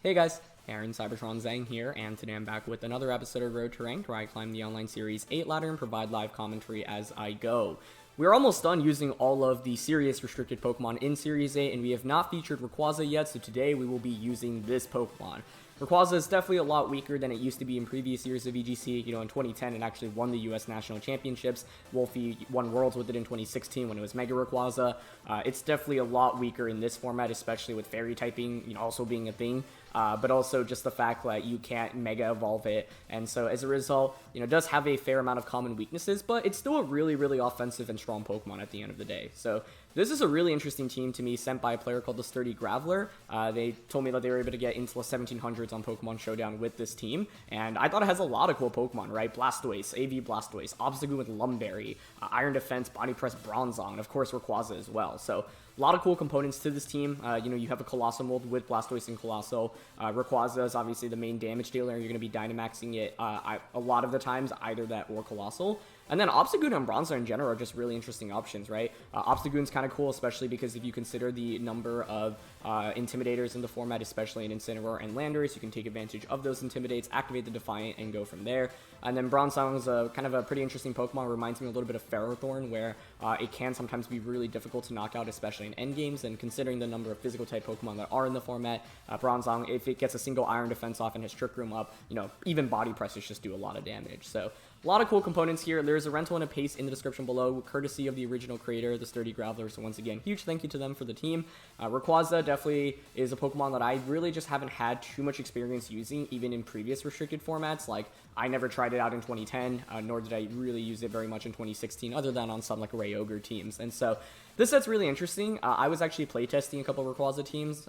Hey guys, Aaron Cybertron Zhang here, and today I'm back with another episode of Road to Ranked, where I climb the online series 8 ladder and provide live commentary as I go. We're almost done using all of the serious restricted Pokemon in Series 8, and we have not featured Rayquaza yet, so today we will be using this Pokemon. Rayquaza is definitely a lot weaker than it used to be in previous years of VGC. You know, in 2010, it actually won the US National Championships. Wolfie won Worlds with it in 2016 when it was Mega Rayquaza. It's definitely a lot weaker in this format, especially with Fairy typing, you know, also being a thing. But also just the fact that you can't Mega Evolve it, and so as a result, you know, it does have a fair amount of common weaknesses, but it's still a really, really offensive and strong Pokemon at the end of the day. So this is a really interesting team to me, sent by a player called the SturdyGraveler. They told me that they were able to get into the 1700s on Pokemon Showdown with this team, and I thought it has a lot of cool Pokemon, right? Blastoise, AV Blastoise, Obstagoon with Lumberry, Iron Defense, Body Press, Bronzong, and of course Rayquaza as well. So a lot of cool components to this team. You know, you have a Coalossal mold with Blastoise and Coalossal. Rayquaza is obviously the main damage dealer. You're going to be Dynamaxing it a lot of the times, either that or Coalossal. And then Obstagoon and Bronzong in general are just really interesting options, right? Obstagoon's kind of cool, especially because if you consider the number of Intimidators in the format, especially in Incineroar and Landorus, you can take advantage of those Intimidates, activate the Defiant, and go from there. And then Bronzong is a kind of a pretty interesting Pokemon. Reminds me a little bit of Ferrothorn, where it can sometimes be really difficult to knock out, especially in endgames. And considering the number of physical-type Pokemon that are in the format, Bronzong, if it gets a single Iron Defense off and has Trick Room up, you know, even Body Presses just do a lot of damage. So a lot of cool components here. There's a rental and a paste in the description below, courtesy of the original creator, the SturdyGraveler. So once again, huge thank you to them for the team. Rayquaza definitely is a Pokemon that I really just haven't had too much experience using, even in previous restricted formats. Like, I never tried it out in 2010, nor did I really use it very much in 2016, other than on some like Kyogre teams. And so this set's really interesting. I was actually playtesting a couple of Rayquaza teams,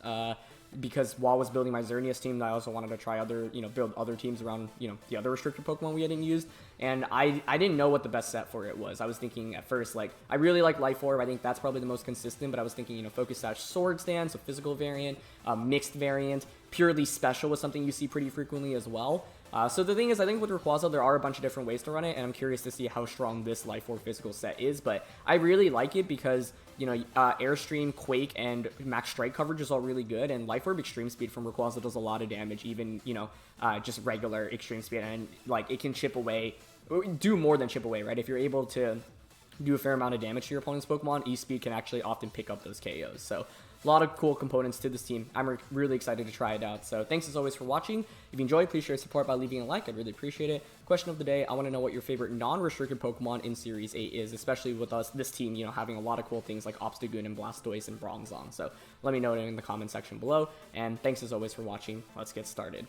because while I was building my Xerneas team, I also wanted to try other, you know, build other teams around, you know, the other restricted Pokemon we hadn't used. And I didn't know what the best set for it was. I was thinking at first, like, I really like Life Orb. I think that's probably the most consistent, but I was thinking, you know, Focus Sash Sword Stance, so physical variant, mixed variant, purely special was something you see pretty frequently as well. So the thing is, I think with Rayquaza, there are a bunch of different ways to run it, and I'm curious to see how strong this Life Orb physical set is, but I really like it because, you know, Airstream, Quake, and Max Strike coverage is all really good, and Life Orb Extreme Speed from Rayquaza does a lot of damage, even, you know, just regular Extreme Speed, and, like, it can chip away, do more than chip away, right? If you're able to do a fair amount of damage to your opponent's Pokemon, E-Speed can actually often pick up those KOs, so a lot of cool components to this team. I'm really excited to try it out. So thanks as always for watching. If you enjoyed, please share support by leaving a like. I'd really appreciate it. Question of the day, I want to know what your favorite non-restricted Pokemon in Series 8 is, especially with this team, you know, having a lot of cool things like Obstagoon and Blastoise and Bronzong. So let me know in the comment section below. And thanks as always for watching. Let's get started.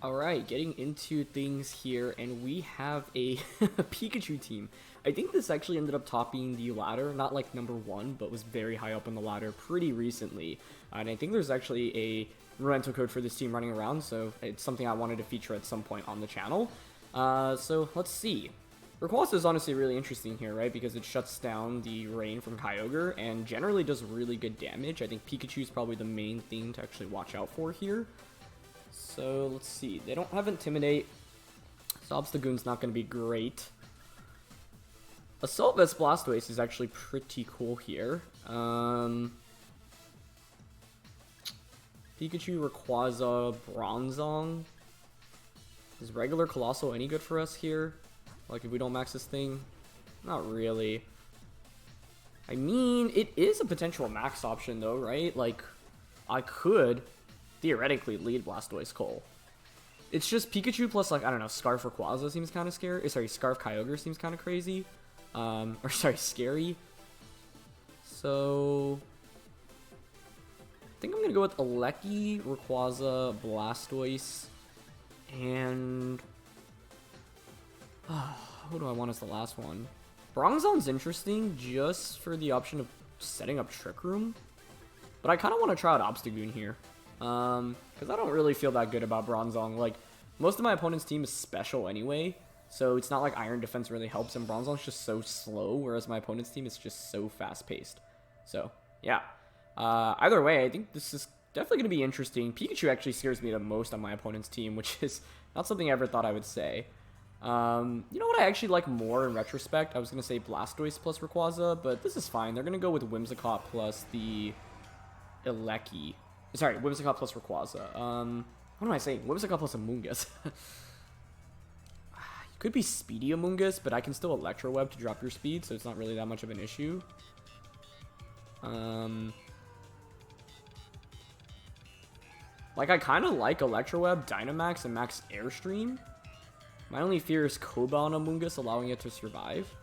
Alright, getting into things here, and we have a Pikachu team. I think this actually ended up topping the ladder, not like number 1, but was very high up on the ladder pretty recently. And I think there's actually a rental code for this team running around, so it's something I wanted to feature at some point on the channel. So let's see. Rayquaza is honestly really interesting here, right? Because it shuts down the rain from Kyogre and generally does really good damage. I think Pikachu is probably the main thing to actually watch out for here. So let's see. They don't have Intimidate, so Obstagoon's not going to be great. Assault Vest Blastoise is actually pretty cool here. Pikachu, Rayquaza, Bronzong. Is regular Coalossal any good for us here? Like, if we don't max this thing? Not really. I mean, it is a potential max option though, right? Like, I could theoretically lead Blastoise Cole. It's just Pikachu plus, like, I don't know, Scarf Rayquaza seems kind of scary. Sorry, Scarf Kyogre seems kind of crazy. Or sorry, scary. So I think I'm gonna go with Aleki, Rayquaza, Blastoise, and who do I want as the last one? Bronzong's interesting just for the option of setting up Trick Room, but I kind of want to try out Obstagoon here. Because I don't really feel that good about Bronzong. Like, most of my opponent's team is special anyway, so it's not like Iron Defense really helps, and Bronzong's just so slow, whereas my opponent's team is just so fast-paced. So, yeah. Either way, I think this is definitely going to be interesting. Pikachu actually scares me the most on my opponent's team, which is not something I ever thought I would say. You know what I actually like more in retrospect? I was going to say Blastoise plus Rayquaza, but this is fine. They're going to go with Whimsicott plus the Eleki. Sorry, Whimsicott plus Rayquaza. What am I saying? Whimsicott plus Amoonguss. You could be Speedy Amoonguss, but I can still Electro Web to drop your speed, so it's not really that much of an issue. Like, I kind of like Electro Web, Dynamax, and Max Airstream. My only fear is Koba on Amoonguss, allowing it to survive.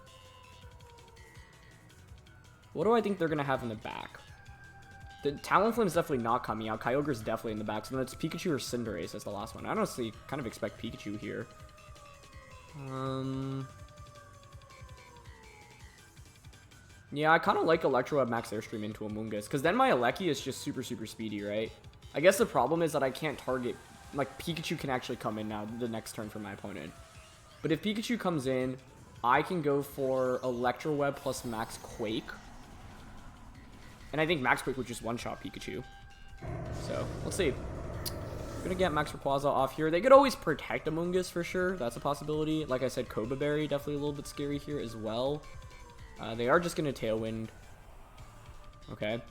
What do I think they're going to have in the back? The Talonflame is definitely not coming out. Kyogre is definitely in the back. So then it's Pikachu or Cinderace as the last one. I honestly kind of expect Pikachu here. Yeah, I kind of like Electro Web Max Airstream into Amoonguss. Because then my Eleki is just super, super speedy, right? I guess the problem is that I can't target... Like, Pikachu can actually come in now the next turn for my opponent. But if Pikachu comes in, I can go for Electro Web plus Max Quake. And I think Max Quake would just one-shot Pikachu. So, let's see. I'm gonna get Max Rayquaza off here. They could always protect Amoonguss for sure. That's a possibility. Like I said, Koba Berry definitely a little bit scary here as well. They are just gonna Tailwind. Okay.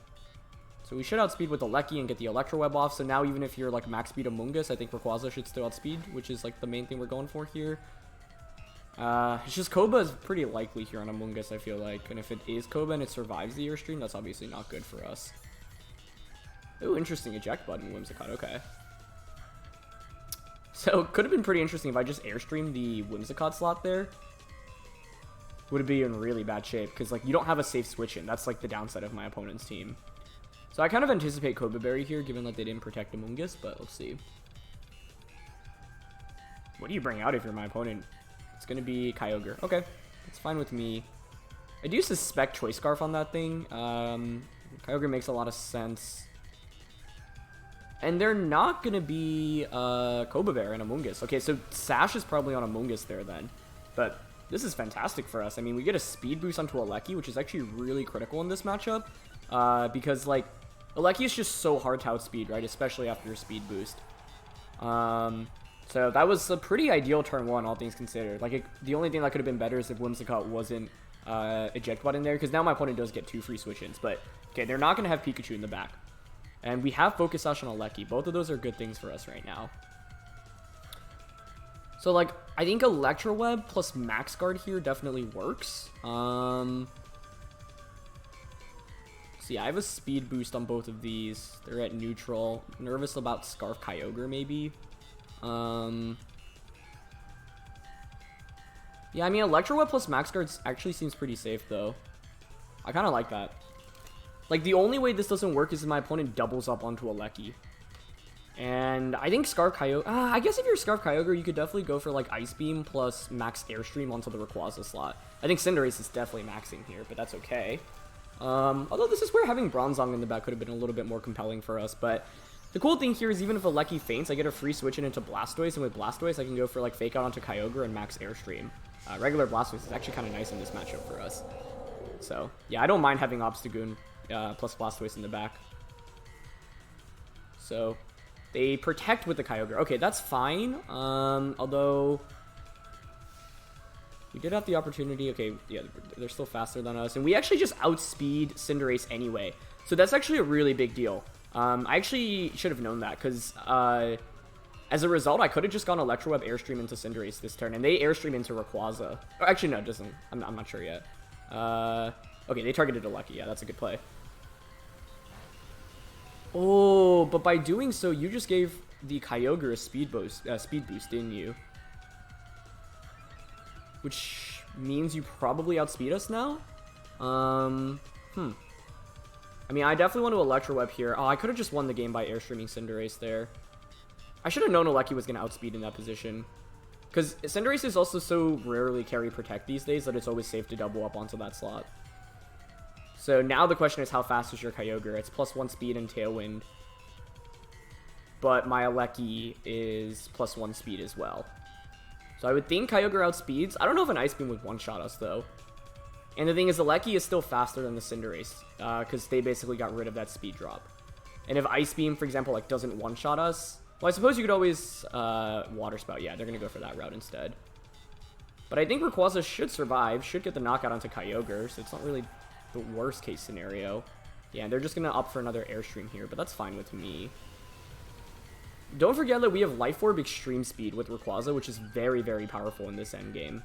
So we should outspeed with the Eleki and get the Electro Web off. So now even if you're like max speed Amoonguss, I think Rayquaza should still outspeed, which is like the main thing we're going for here. It's just Koba is pretty likely here on Amoonguss, I feel like. And if it is Koba and it survives the Airstream, that's obviously not good for us. Ooh, interesting eject button, Whimsicott, okay. So, it could have been pretty interesting if I just Airstreamed the Whimsicott slot there. Would have been in really bad shape, because like you don't have a safe switch in. That's like the downside of my opponent's team. So I kind of anticipate Koba Berry here, given that they didn't protect Amoonguss, but let's see. What do you bring out if you're my opponent? It's going to be Kyogre. Okay, that's fine with me. I do suspect Choice Scarf on that thing. Kyogre makes a lot of sense. And they're not going to be Koba Bear and Amoonguss. Okay, so Sash is probably on Amoonguss there then. But this is fantastic for us. I mean, we get a speed boost onto Eleki, which is actually really critical in this matchup. Because, like, Eleki is just so hard to outspeed, right? Especially after your speed boost. So that was a pretty ideal turn one, all things considered. Like, the only thing that could have been better is if Whimsicott wasn't eject button there, because now my opponent does get 2 free switch-ins. But, okay, they're not going to have Pikachu in the back. And we have Focus Sash on Eleki. Both of those are good things for us right now. So, like, I think Electro Web plus Max Guard here definitely works. See, I have a speed boost on both of these. They're at neutral. Nervous about Scarf Kyogre, maybe. Yeah, I mean, Electro Web plus Max Guard actually seems pretty safe, though. I kind of like that. Like, the only way this doesn't work is if my opponent doubles up onto Eleki. And I think Scarf Kyogre... I guess if you're Scarf Kyogre, you could definitely go for, like, Ice Beam plus Max Airstream onto the Rayquaza slot. I think Cinderace is definitely maxing here, but that's okay. Although this is where having Bronzong in the back could have been a little bit more compelling for us, but... The cool thing here is even if Eleki faints, I get a free switch in into Blastoise, and with Blastoise, I can go for, like, Fake Out onto Kyogre and Max Airstream. Regular Blastoise is actually kind of nice in this matchup for us. So, yeah, I don't mind having Obstagoon plus Blastoise in the back. So, they protect with the Kyogre. Okay, that's fine. Although, we did have the opportunity. Okay, yeah, they're still faster than us. And we actually just outspeed Cinderace anyway. So that's actually a really big deal. I actually should have known that, because as a result, I could have just gone Electro Web Airstream into Cinderace this turn, and they Airstream into Rayquaza. Oh, actually, no, it doesn't. I'm not sure yet. Okay, they targeted Eleki. Yeah, that's a good play. Oh, but by doing so, you just gave the Kyogre a speed boost, didn't you? Which means you probably outspeed us now? I mean, I definitely want to Electro Web here. Oh, I could have just won the game by Airstreaming Cinderace there. I should have known Eleki was going to outspeed in that position. Because Cinderace is also so rarely carry protect these days that it's always safe to double up onto that slot. So now the question is, how fast is your Kyogre? It's +1 speed and Tailwind. But my Eleki is +1 speed as well. So I would think Kyogre outspeeds. I don't know if an Ice Beam would one-shot us, though. And the thing is, Eleki is still faster than the Cinderace, because they basically got rid of that speed drop. And if Ice Beam, for example, like doesn't one-shot us, well, I suppose you could always Water Spout. Yeah, they're going to go for that route instead. But I think Rayquaza should survive, should get the knockout onto Kyogre, so it's not really the worst case scenario. Yeah, they're just going to opt for another Airstream here, but that's fine with me. Don't forget that we have Life Orb Extreme Speed with Rayquaza, which is very, very powerful in this endgame.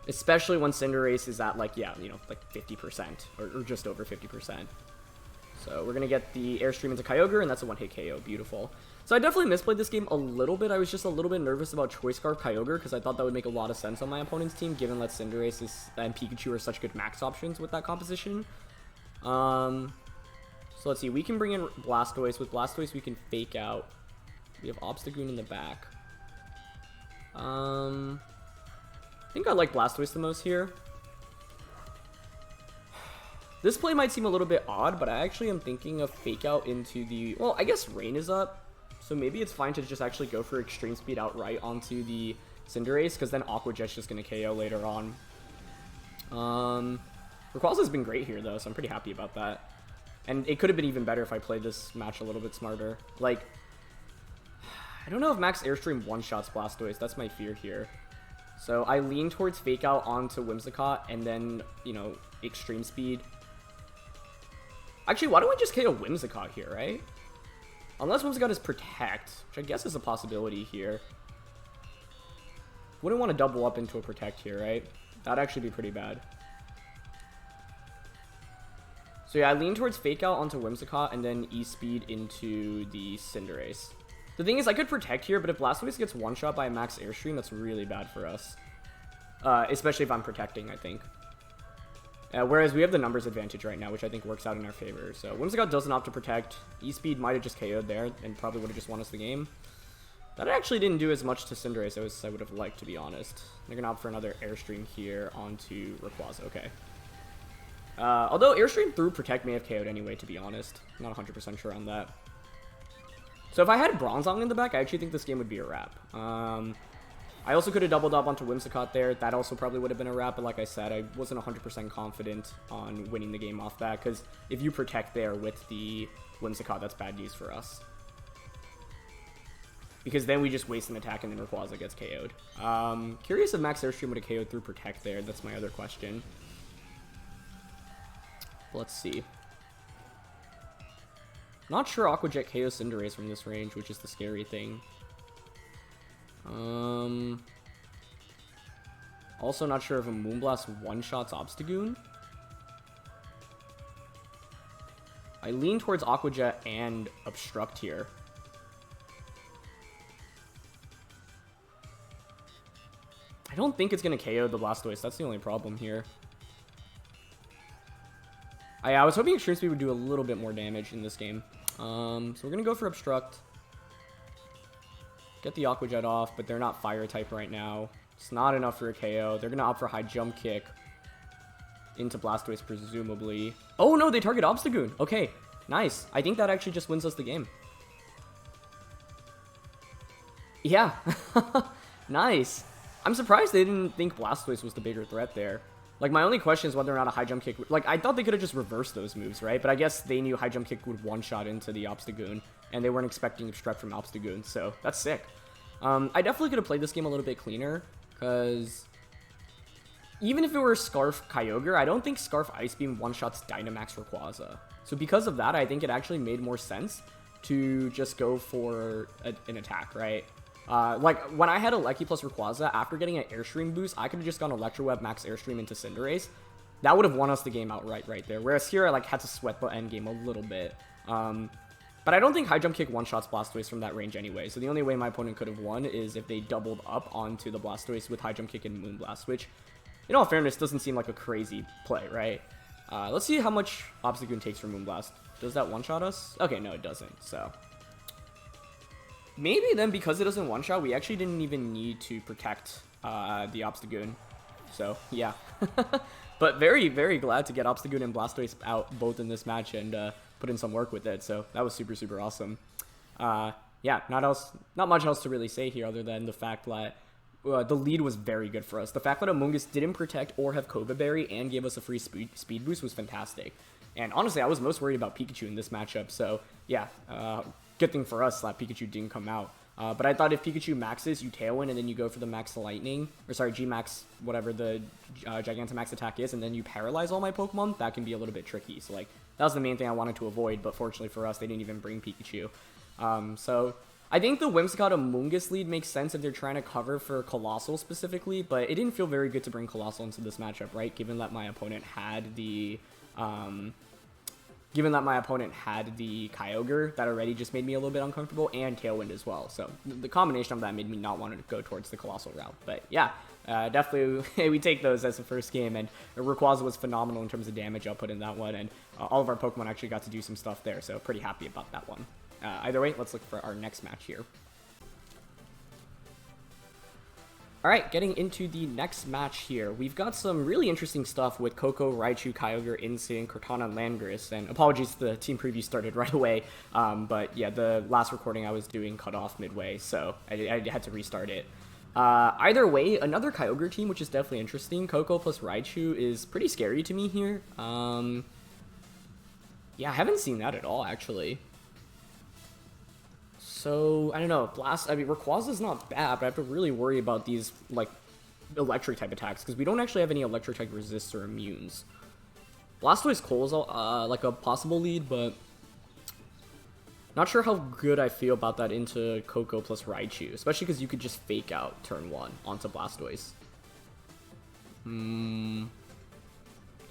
Especially when Cinderace is at, like, yeah, you know, like 50%, or just over 50%. So we're going to get the Airstream into Kyogre, and that's a one-hit KO. Beautiful. So I definitely misplayed this game a little bit. I was just a little bit nervous about Choice Scarf Kyogre, because I thought that would make a lot of sense on my opponent's team, given that Cinderace and Pikachu are such good max options with that composition. So let's see. We can bring in Blastoise. With Blastoise, we can fake out. We have Obstagoon in the back. I think I like Blastoise the most here. This play might seem a little bit odd, but I actually am thinking of fake out into the... Well, I guess Rain is up, so maybe it's fine to just actually go for Extreme Speed outright onto the Cinderace, because then Aqua Jet's just going to KO later on. Rayquaza's been great here, though, so I'm pretty happy about that. And it could have been even better if I played this match a little bit smarter. Like, I don't know if Max Airstream one-shots Blastoise. That's my fear here. So I lean towards Fake Out onto Whimsicott, and then, you know, Extreme Speed. Actually, why don't we just KO Whimsicott here, right? Unless Whimsicott is Protect, which I guess is a possibility here. Wouldn't want to double up into a Protect here, right? That'd actually be pretty bad. So yeah, I lean towards Fake Out onto Whimsicott, and then E-Speed into the Cinderace. The thing is, I could Protect here, but if Blastoise gets one-shot by a Max Airstream, that's really bad for us. Especially if I'm Protecting, I think. Whereas we have the numbers advantage right now, which I think works out in our favor. So Whimsicott doesn't opt to Protect. E-Speed might have just KO'd there, and probably would have just won us the game. That actually didn't do as much to Cinderace as I would have liked, to be honest. They're going to opt for another Airstream here onto Rayquaza. Okay. Although Airstream through Protect may have KO'd anyway, to be honest. I'm not 100% sure on that. So if I had Bronzong in the back, I actually think this game would be a wrap. I also could have doubled up onto Whimsicott there. That also probably would have been a wrap, but like I said, I wasn't 100% confident on winning the game off that, because if you Protect there with the Whimsicott, that's bad news for us. Because then we just waste an attack and then Rayquaza gets KO'd. Curious if Max Airstream would have KO'd through Protect there. That's my other question. Let's see. Not sure Aqua Jet KO Cinderace from this range, which is the scary thing. Also not sure if a Moonblast one-shots Obstagoon. I lean towards Aqua Jet and Obstruct here. I don't think it's going to KO the Blastoise. That's the only problem here. I was hoping Extreme Speed would do a little bit more damage in this game. So we're going to go for Obstruct. Get the Aqua Jet off, but they're not Fire type right now. It's not enough for a KO. They're going to opt for High Jump Kick into Blastoise, presumably. Oh, no, they target Obstagoon. Okay, nice. I think that actually just wins us the game. Yeah, nice. I'm surprised they didn't think Blastoise was the bigger threat there. Like, my only question is whether or not a High Jump Kick... Like, I thought they could have just reversed those moves, right? But I guess they knew High Jump Kick would one-shot into the Obstagoon, and they weren't expecting Obstruct from Obstagoon, so that's sick. I definitely could have played this game a little bit cleaner, because even if it were Scarf Kyogre, I don't think Scarf Ice Beam one-shots Dynamax Rayquaza. So because of that, I think it actually made more sense to just go for an attack, right? Like, when I had Elecki plus Rayquaza, after getting an Airstream boost, I could have just gone Electro Web Max Airstream into Cinderace. That would have won us the game outright right there. Whereas here, I, like, had to sweat the endgame a little bit. But I don't think High Jump Kick one-shots Blastoise from that range anyway. So the only way my opponent could have won is if they doubled up onto the Blastoise with High Jump Kick and Moonblast, which, in all fairness, doesn't seem like a crazy play, right? Let's see how much Obstagoon takes from Moonblast. Does that one-shot us? Okay, no, it doesn't, so... Maybe then, because it doesn't one-shot, we actually didn't even need to protect the Obstagoon. So, yeah. But very, very glad to get Obstagoon and Blastoise out both in this match and put in some work with it. So, that was super, super awesome. Yeah, not much else to really say here other than the fact that the lead was very good for us. The fact that Amoonguss didn't protect or have Cobra Berry and gave us a free speed boost was fantastic. And honestly, I was most worried about Pikachu in this matchup. So, yeah, good thing for us that Pikachu didn't come out. But I thought if Pikachu maxes, you Tailwind, and then you go for the Max Lightning, or sorry, G-Max, whatever the Gigantamax attack is, and then you paralyze all my Pokemon, that can be a little bit tricky. So, like, that was the main thing I wanted to avoid, but fortunately for us, they didn't even bring Pikachu. So, I think the Whimsicott Amoonguss lead makes sense if they're trying to cover for Coalossal specifically, but it didn't feel very good to bring Coalossal into this matchup, right? Given that my opponent had the Kyogre, that already just made me a little bit uncomfortable, and Tailwind as well. So the combination of that made me not want to go towards the Coalossal route. But yeah, definitely we take those as the first game, and Rayquaza was phenomenal in terms of damage output in that one, and all of our Pokemon actually got to do some stuff there, so pretty happy about that one. Either way, let's look for our next match here. Alright, getting into the next match here, we've got some really interesting stuff with Koko, Raichu, Kyogre, Insane, Kartana, and Landorus, and apologies, the team preview started right away, but yeah, the last recording I was doing cut off midway, so I had to restart it. Either way, another Kyogre team, which is definitely interesting. Koko plus Raichu is pretty scary to me here. Yeah, I haven't seen that at all, actually. So, I don't know, Rayquaza's not bad, but I have to really worry about these, like, electric type attacks, because we don't actually have any electric type resists or immunes. Blastoise Coal is, like, a possible lead, but not sure how good I feel about that into Koko plus Raichu, especially because you could just fake out turn 1 onto Blastoise. This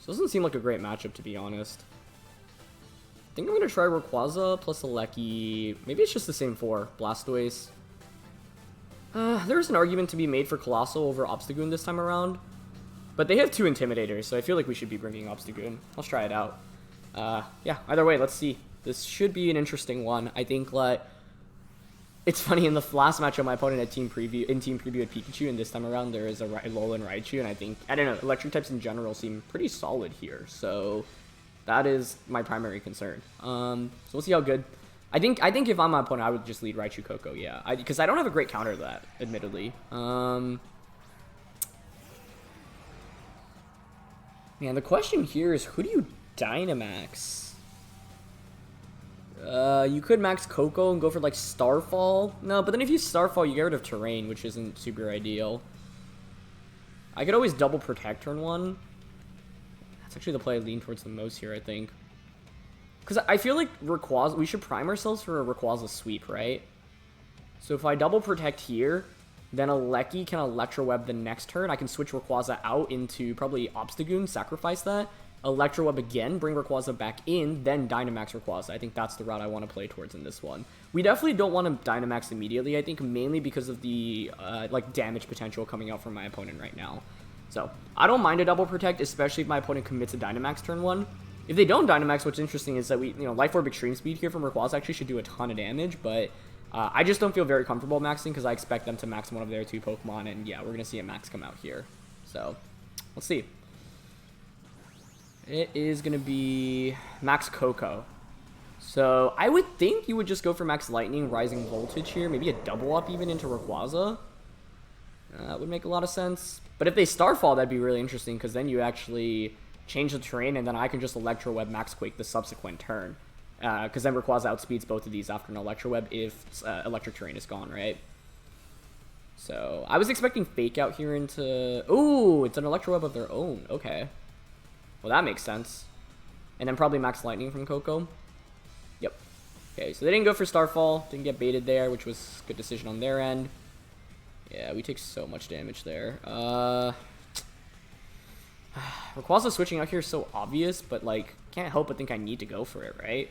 doesn't seem like a great matchup, to be honest. I think I'm going to try Rayquaza plus Alecki. Maybe it's just the same for Blastoise. There's an argument to be made for Coalossal over Obstagoon this time around. But they have 2 Intimidators, so I feel like we should be bringing Obstagoon. Let's try it out. Yeah, either way, let's see. This should be an interesting one. I think, like, it's funny, in the last matchup, my opponent had team preview had Pikachu, and this time around there is a Alolan Raichu, and I think, I don't know, electric types in general seem pretty solid here, so that is my primary concern. So we'll see how good. I think if I'm my opponent, I would just lead Raichu Koko, yeah. Because I don't have a great counter to that, admittedly. Man, the question here is, who do you Dynamax? You could max Koko and go for, like, Starfall. No, but then if you Starfall, you get rid of Terrain, which isn't super ideal. I could always double Protect turn 1. That's actually the play I lean towards the most here, I think. Because I feel like Rayquaza, we should prime ourselves for a Rayquaza sweep, right? So if I double Protect here, then Alecki can Electro Web the next turn. I can switch Rayquaza out into probably Obstagoon, sacrifice that. Electro Web again, bring Rayquaza back in, then Dynamax Rayquaza. I think that's the route I want to play towards in this one. We definitely don't want to Dynamax immediately, I think, mainly because of the like damage potential coming out from my opponent right now. So, I don't mind a double Protect, especially if my opponent commits a Dynamax turn 1. If they don't Dynamax, what's interesting is that Life Orb Extreme Speed here from Rayquaza actually should do a ton of damage, but I just don't feel very comfortable maxing because I expect them to max one of their 2 Pokemon, and yeah, we're going to see a max come out here. So, let's see. It is going to be Max Koko. So, I would think you would just go for Max Lightning, Rising Voltage here, maybe a double up even into Rayquaza. That would make a lot of sense. But if they Starfall, that'd be really interesting, because then you actually change the terrain, and then I can just Electro Web Max Quake the subsequent turn. Because then Rayquaza outspeeds both of these after an Electro Web if Electric Terrain is gone, right? So, I was expecting Fake Out here into... Ooh, it's an Electro Web of their own. Okay. Well, that makes sense. And then probably Max Lightning from Koko. Yep. Okay, so they didn't go for Starfall. Didn't get baited there, which was a good decision on their end. Yeah, we take so much damage there. Rayquaza switching out here is so obvious, but, like, can't help but think I need to go for it, right?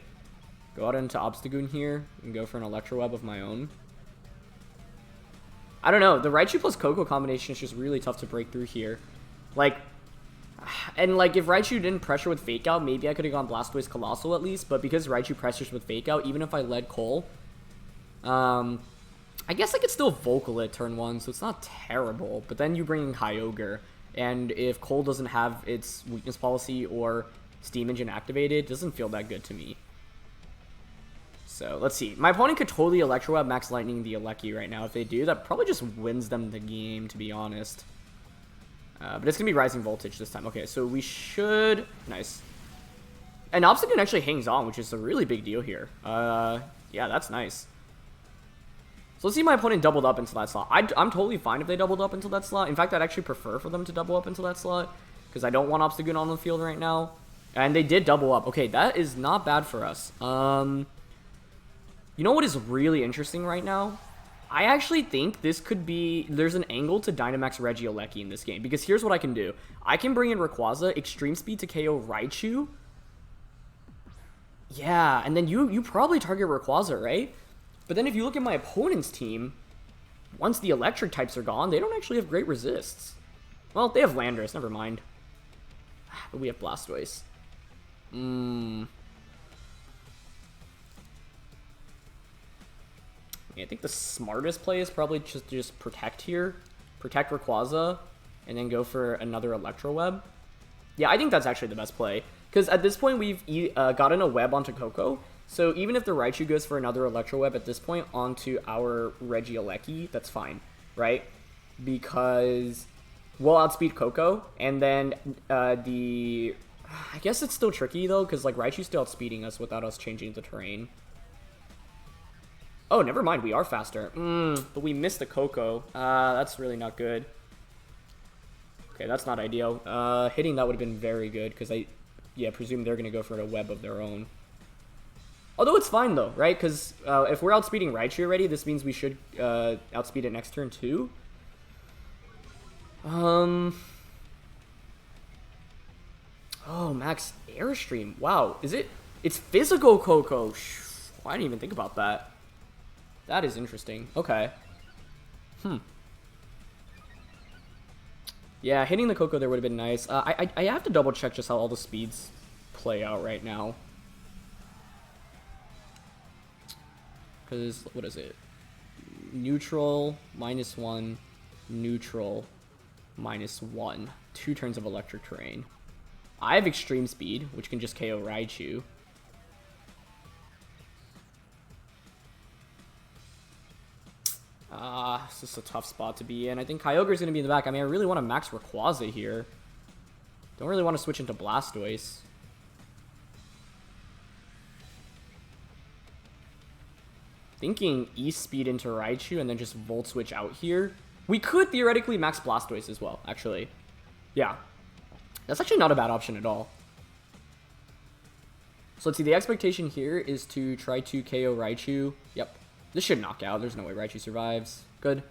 Go out into Obstagoon here and go for an Electro Web of my own. I don't know. The Raichu plus Koko combination is just really tough to break through here. Like, and, like, if Raichu didn't pressure with Fake Out, maybe I could have gone Blastoise Coalossal at least, but because Raichu pressures with Fake Out, even if I led Cole, I guess I could still Vocal it turn 1, so it's not terrible, but then you bring in Kyogre, and if Cole doesn't have its weakness policy or Steam Engine activated, it doesn't feel that good to me. So, let's see. My opponent could totally Electro Web Max Lightning the Alecki right now. If they do, that probably just wins them the game, to be honest. But it's going to be Rising Voltage this time. Okay, so we should... Nice. And Obstagoon actually hangs on, which is a really big deal here. Yeah, that's nice. So let's see my opponent doubled up into that slot. I'm totally fine if they doubled up into that slot. In fact, I'd actually prefer for them to double up into that slot, because I don't want Obstagoon on the field right now. And they did double up. Okay, that is not bad for us. You know what is really interesting right now? I actually think this could be... There's an angle to Dynamax Regieleki in this game, because here's what I can do. I can bring in Rayquaza, Extreme Speed to KO Raichu. Yeah, and then you probably target Rayquaza, right? But then if you look at my opponent's team, once the electric types are gone, they don't actually have great resists. Well, they have Landorus, never mind. But we have Blastoise. I think the smartest play is probably just protect here. Protect Rayquaza, and then go for another Electro Web. Yeah, I think that's actually the best play. Because at this point, we've gotten a web onto Koko. So even if the Raichu goes for another Electro Web at this point onto our Regieleki, that's fine, right? Because we'll outspeed Koko, and then I guess it's still tricky, though, because like Raichu's still outspeeding us without us changing the terrain. Oh, never mind, we are faster. But we missed the Koko. That's really not good. Okay, that's not ideal. Hitting that would have been very good, because I presume they're going to go for a web of their own. Although it's fine, though, right? Because if we're outspeeding Raichu already, this means we should outspeed it next turn, too. Oh, max Airstream. Wow, is it? It's physical Koko. I didn't even think about that. That is interesting. Okay. Yeah, hitting the Koko there would have been nice. I have to double check just how all the speeds play out right now. Because, what is it? Neutral, -1, neutral, -1. 2 turns of electric terrain. I have Extreme Speed, which can just KO Raichu. This is a tough spot to be in. I think Kyogre's going to be in the back. I mean, I really want to max Rayquaza here. Don't really want to switch into Blastoise. Thinking E-Speed into Raichu and then just Volt Switch out here. We could theoretically max Blastoise as well, actually. Yeah. That's actually not a bad option at all. So let's see, the expectation here is to try to KO Raichu. Yep. This should knock out. There's no way Raichu survives. Good.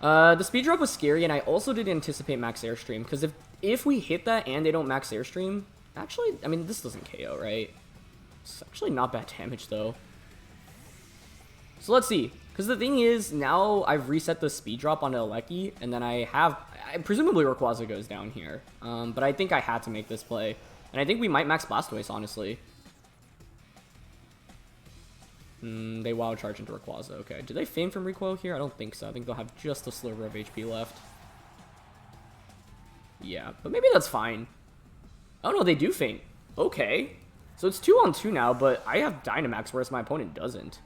The speed drop was scary, and I also did anticipate max Airstream, because if we hit that and they don't max Airstream, actually, I mean, this doesn't KO, right? It's actually not bad damage, though. So let's see, because the thing is, now I've reset the speed drop onto Aleki, and then presumably Rayquaza goes down here, but I think I had to make this play, and I think we might max Blastoise, honestly. They Wild Charge into Rayquaza, okay. Do they Feign from recoil here? I don't think so. I think they'll have just a sliver of HP left. Yeah, but maybe that's fine. Oh no, they do Feign. Okay. So it's 2-on-2 now, but I have Dynamax, whereas my opponent doesn't.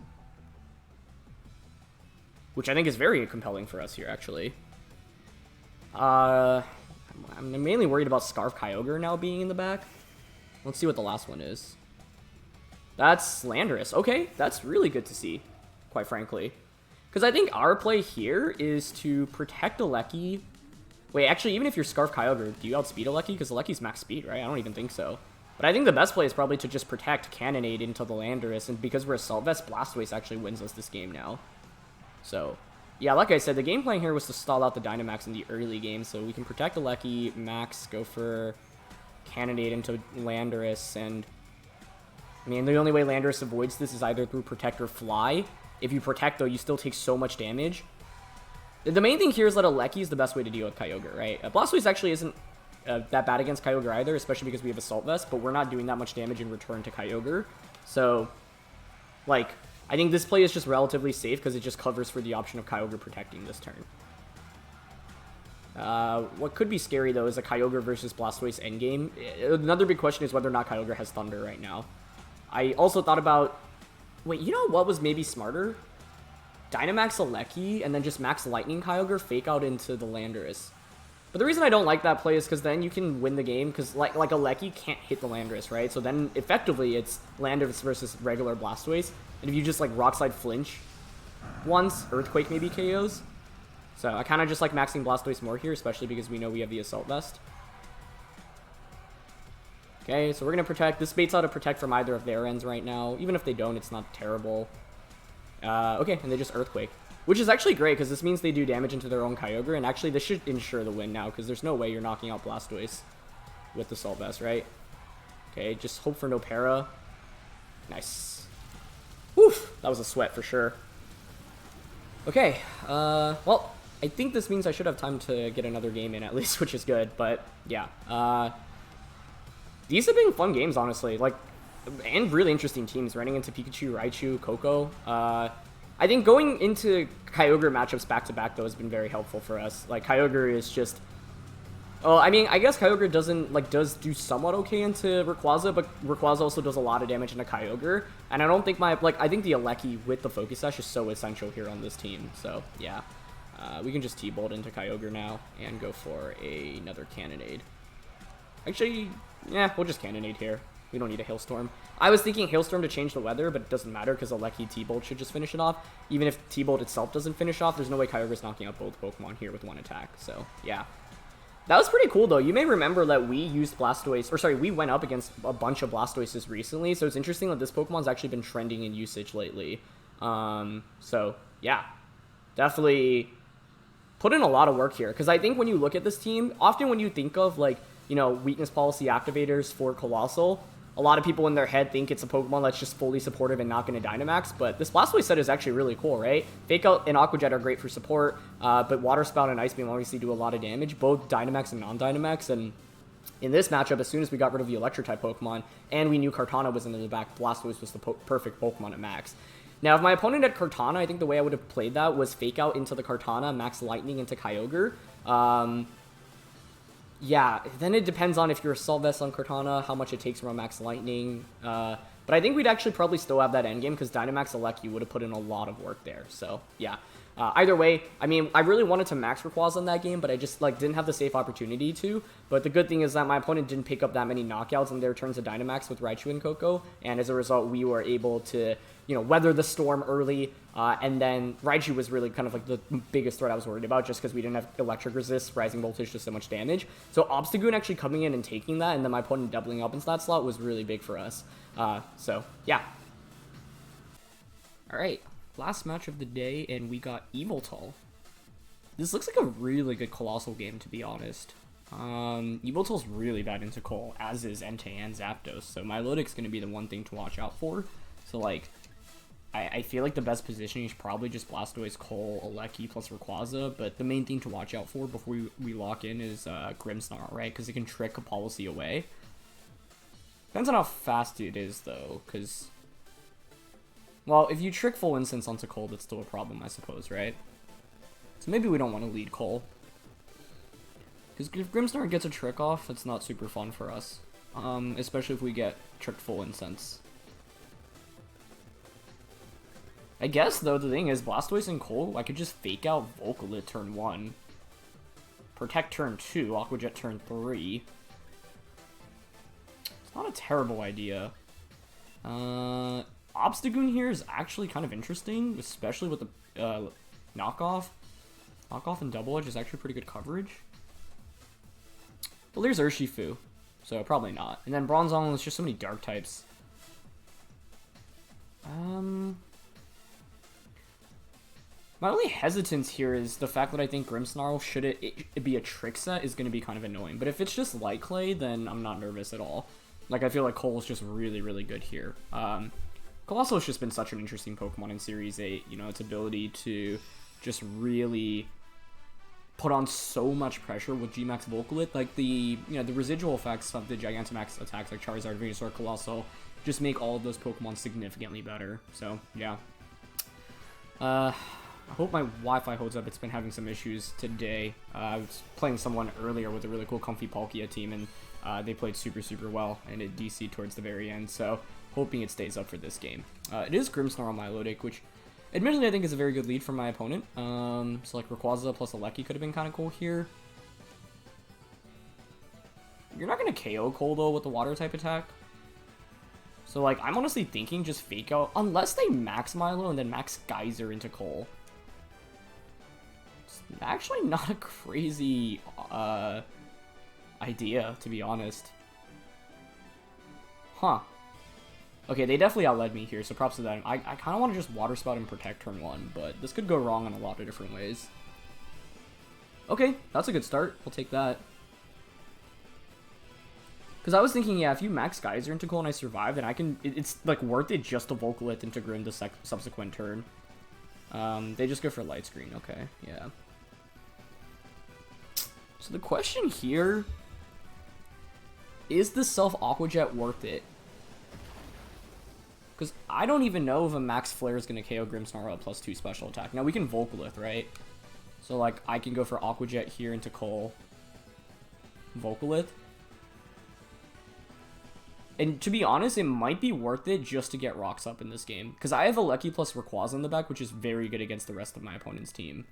Which I think is very compelling for us here, actually. I'm mainly worried about Scarf Kyogre now being in the back. Let's see what the last one is. That's Landorus. Okay, that's really good to see, quite frankly. Because I think our play here is to protect Aleki. Wait, actually, even if you're Scarf Kyogre, do you outspeed Aleki? Because Aleki's max speed, right? I don't even think so. But I think the best play is probably to just protect Cannonade into the Landorus. And because we're Assault Vest, Blastoise actually wins us this game now. So, yeah, like I said, the game plan here was to stall out the Dynamax in the early game. So we can protect Aleki, max, go for Cannonade into Landorus, and... I mean, the only way Landorus avoids this is either through Protect or Fly. If you Protect, though, you still take so much damage. The main thing here is that Aleki is the best way to deal with Kyogre, right? Blastoise actually isn't that bad against Kyogre either, especially because we have Assault Vest, but we're not doing that much damage in return to Kyogre. So, like, I think this play is just relatively safe because it just covers for the option of Kyogre protecting this turn. What could be scary, though, is a Kyogre versus Blastoise endgame. Another big question is whether or not Kyogre has Thunder right now. I also thought about... Wait, you know what was maybe smarter? Dynamax Aleki, and then just max Lightning Kyogre, fake out into the Landorus. But the reason I don't like that play is because then you can win the game, because like Aleki can't hit the Landorus, right? So then, effectively, it's Landorus versus regular Blastoise. And if you just, like, Rock Slide Flinch once, Earthquake maybe KOs. So I kind of just like maxing Blastoise more here, especially because we know we have the Assault Vest. Okay, so we're going to protect. This baits out to protect from either of their ends right now. Even if they don't, it's not terrible. Okay, and they just Earthquake. Which is actually great, because this means they do damage into their own Kyogre, and actually this should ensure the win now, because there's no way you're knocking out Blastoise with the Assault Vest, right? Okay, just hope for no para. Nice. Woof! That was a sweat for sure. Okay, well, I think this means I should have time to get another game in at least, which is good, but yeah. These have been fun games, honestly, like, and really interesting teams, running into Pikachu, Raichu, Koko. I think going into Kyogre matchups back-to-back, though, has been very helpful for us. Like, Kyogre is just... Oh, I mean, I guess Kyogre does do somewhat okay into Rayquaza, but Rayquaza also does a lot of damage into Kyogre. And I don't think I think the Alecki with the Focus Sash is so essential here on this team. So, yeah. We can just T-Bolt into Kyogre now and go for another Cannonade. Actually, yeah, we'll just Cannonade here. We don't need a Hailstorm. I was thinking Hailstorm to change the weather, but it doesn't matter because Alecki T-Bolt should just finish it off. Even if T-Bolt itself doesn't finish off, there's no way Kyogre's knocking out both Pokemon here with one attack. So, yeah. That was pretty cool, though. You may remember that we used Blastoise, or sorry, we went up against a bunch of Blastoises recently, so it's interesting that this Pokemon's actually been trending in usage lately. So, yeah. Definitely put in a lot of work here, because I think when you look at this team, often when you think of, like, you know, weakness policy activators for Coalossal, a lot of people in their head think it's a Pokemon that's just fully supportive and not going to Dynamax, but this Blastoise set is actually really cool, right? Fake Out and Aqua Jet are great for support, but Water Spout and Ice Beam obviously do a lot of damage, both Dynamax and non-Dynamax, and in this matchup, as soon as we got rid of the Electric-type Pokemon, and we knew Kartana was in the back, Blastoise was the perfect Pokemon at max. Now, if my opponent had Kartana, I think the way I would have played that was Fake Out into the Kartana, Max Lightning into Kyogre. Yeah, then it depends on if you're Assault Vest on Kartana, how much it takes from Max Lightning. But I think we'd actually probably still have that endgame because Dynamax Alecki would have put in a lot of work there. So, yeah. Either way, I mean, I really wanted to max Rayquaza in that game, but I just, like, didn't have the safe opportunity to. But the good thing is that my opponent didn't pick up that many knockouts in their turns of Dynamax with Raichu and Koko, and as a result, we were able to, you know, weather the storm early, and then Raichu was really kind of, like, the biggest threat I was worried about, just because we didn't have Electric Resist, Rising Voltage, just so much damage. So Obstagoon actually coming in and taking that, and then my opponent doubling up into that slot was really big for us. So, yeah. Alright. Last match of the day, and we got Yveltal. This looks like a really good Coalossal game, to be honest. Yveltal's really bad into Coal, as is Entei and Zapdos, so Milotic's going to be the one thing to watch out for. So, like, I feel like the best positioning is probably just Blastoise, Coal, Alecki, plus Rayquaza, but the main thing to watch out for before we lock in is Grimmsnarl, right? Because it can trick a policy away. Depends on how fast it is, though, because... Well, if you trick full instance onto Cole, that's still a problem, I suppose, right? So maybe we don't want to lead Cole. Because if Grimmsnarl gets a trick off, it's not super fun for us. Especially if we get tricked full instance. I guess, though, the thing is, Blastoise and Cole, I could just fake out Volcalit turn 1. Protect turn 2, Aqua Jet turn 3. It's not a terrible idea. Obstagoon here is actually kind of interesting, especially with the knockoff. Knockoff and Double Edge is actually pretty good coverage. Well, there's Urshifu, so probably not. And then Bronzong, there's just so many dark types. My only hesitance here is the fact that I think Grimmsnarl, should it be a trick set, is going to be kind of annoying. But if it's just Light Clay, then I'm not nervous at all. Like, I feel like Cole's just really, really good here. Coalossal has just been such an interesting Pokemon in Series 8. You know, its ability to just really put on so much pressure with G-Max Volcalit. Like, the residual effects of the Gigantamax attacks like Charizard, Venusaur, Coalossal just make all of those Pokemon significantly better. So, yeah. I hope my Wi-Fi holds up. It's been having some issues today. I was playing someone earlier with a really cool Comfy Palkia team, and they played super, super well, and it DC'd towards the very end, so hoping it stays up for this game. It is Grimmsnarl Milotic, which admittedly I think is a very good lead from my opponent. So like Rayquaza plus Alecki could have been kind of cool here. You're not going to KO Cole, though, with the Water-type attack. So, like, I'm honestly thinking just fake out, unless they max Milo and then max Geyser into Cole. It's actually not a crazy, idea, to be honest. Huh. Okay, they definitely outled me here, so props to them. I kind of want to just Water Spout and Protect turn 1, but this could go wrong in a lot of different ways. Okay, that's a good start. We'll take that. Because I was thinking, yeah, if you max Geyser into Cole and I survive, then I can... It's, like, worth it just to Volcalyph into Grim the subsequent turn. They just go for Light Screen. Okay, yeah. So the question here... Is the Self-Aqua Jet worth it? Because I don't even know if a max Flare is going to KO Grimmsnarl at +2 special attack. Now, we can Volcalyph, right? So, like, I can go for Aqua Jet here into Cole. Volcalyph. And to be honest, it might be worth it just to get rocks up in this game. Because I have Alecki plus Rayquaza in the back, which is very good against the rest of my opponent's team.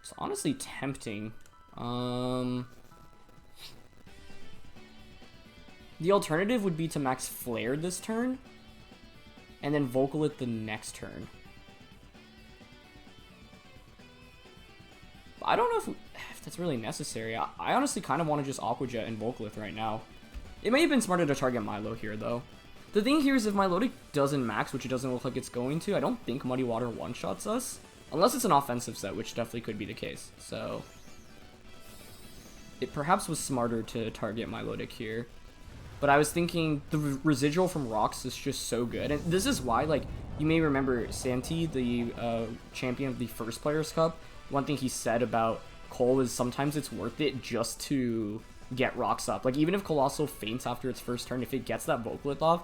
It's honestly tempting. The alternative would be to max Flare this turn. And then Volcalyph the next turn. I don't know if that's really necessary. I honestly kind of want to just Aqua Jet and Volcalyph right now. It may have been smarter to target Milo here, though. The thing here is if Milotic doesn't max, which it doesn't look like it's going to, I don't think Muddy Water one-shots us. Unless it's an offensive set, which definitely could be the case. So, it perhaps was smarter to target Milotic here. But I was thinking the residual from rocks is just so good. And this is why, like, you may remember Santi, the champion of the First Players Cup. One thing he said about Cole is sometimes it's worth it just to get rocks up. Like, even if Coalossal faints after its first turn, if it gets that Volcalyph off,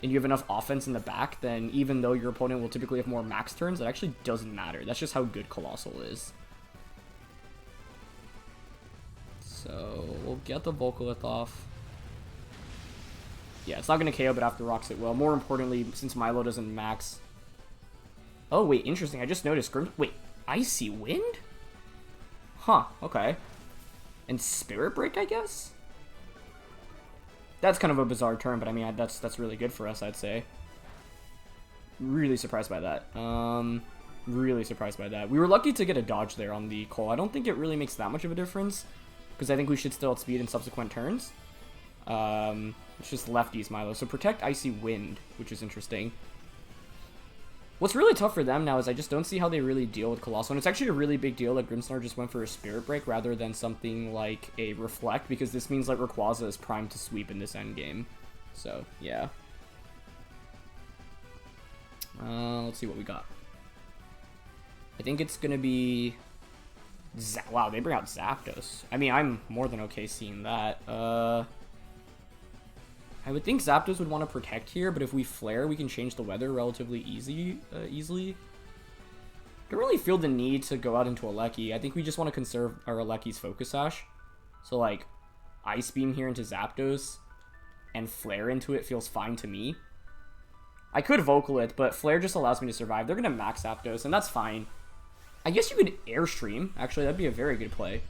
and you have enough offense in the back, then even though your opponent will typically have more max turns, it actually doesn't matter. That's just how good Coalossal is. So, we'll get the Volcalyph off. Yeah, it's not going to KO, but after rocks it will. More importantly, since Milo doesn't max... Oh, wait, interesting. I just noticed... Wait, Icy Wind? Huh, okay. And Spirit Break, I guess? That's kind of a bizarre turn, but I mean, that's really good for us, I'd say. Really surprised by that. Really surprised by that. We were lucky to get a dodge there on the Cole. I don't think it really makes that much of a difference, because I think we should still outspeed in subsequent turns. It's just lefties Milo. So protect Icy Wind, which is interesting. What's really tough for them now is I just don't see how they really deal with Coalossal. And it's actually a really big deal that Grimmsnarl just went for a Spirit Break rather than something like a Reflect, because this means like Rayquaza is primed to sweep in this endgame. So, yeah. Let's see what we got. I think it's going to be... Wow, they bring out Zapdos. I mean, I'm more than okay seeing that. I would think Zapdos would want to protect here, but if we flare, we can change the weather relatively easily. Don't really feel the need to go out into Alecki. I think we just want to conserve our Alecki's Focus Sash. So, like, Ice Beam here into Zapdos and flare into it feels fine to me. I could Vocalith, but flare just allows me to survive. They're going to max Zapdos, and that's fine. I guess you could Airstream. Actually, that'd be a very good play.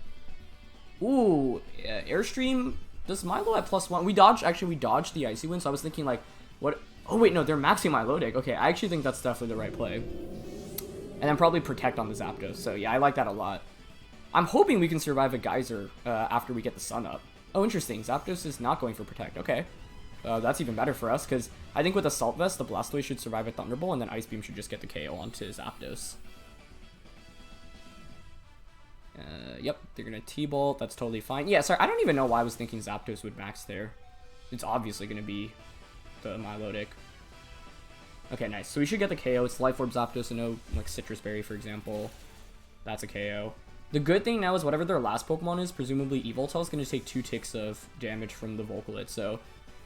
Ooh, yeah, Airstream... Does Milo at +1? We dodged the Icy Wind, so I was thinking, like, what? Oh, wait, no, they're maxing Milotic. Okay, I actually think that's definitely the right play. And then probably Protect on the Zapdos. So, yeah, I like that a lot. I'm hoping we can survive a Geyser after we get the sun up. Oh, interesting. Zapdos is not going for Protect. Okay. That's even better for us, because I think with Assault Vest, the Blastoise should survive a Thunderbolt, and then Ice Beam should just get the KO onto Zapdos. Yep, they're gonna T-Bolt, that's totally fine. Yeah, sorry, I don't even know why I was thinking Zapdos would max there. It's obviously gonna be the Milotic. Okay, nice. So we should get the KO. It's Life Orb Zapdos and no, like, Citrus Berry, for example. That's a KO. The good thing now is whatever their last Pokemon is, presumably Yveltal, is gonna take 2 ticks of damage from the Volcalyph, so...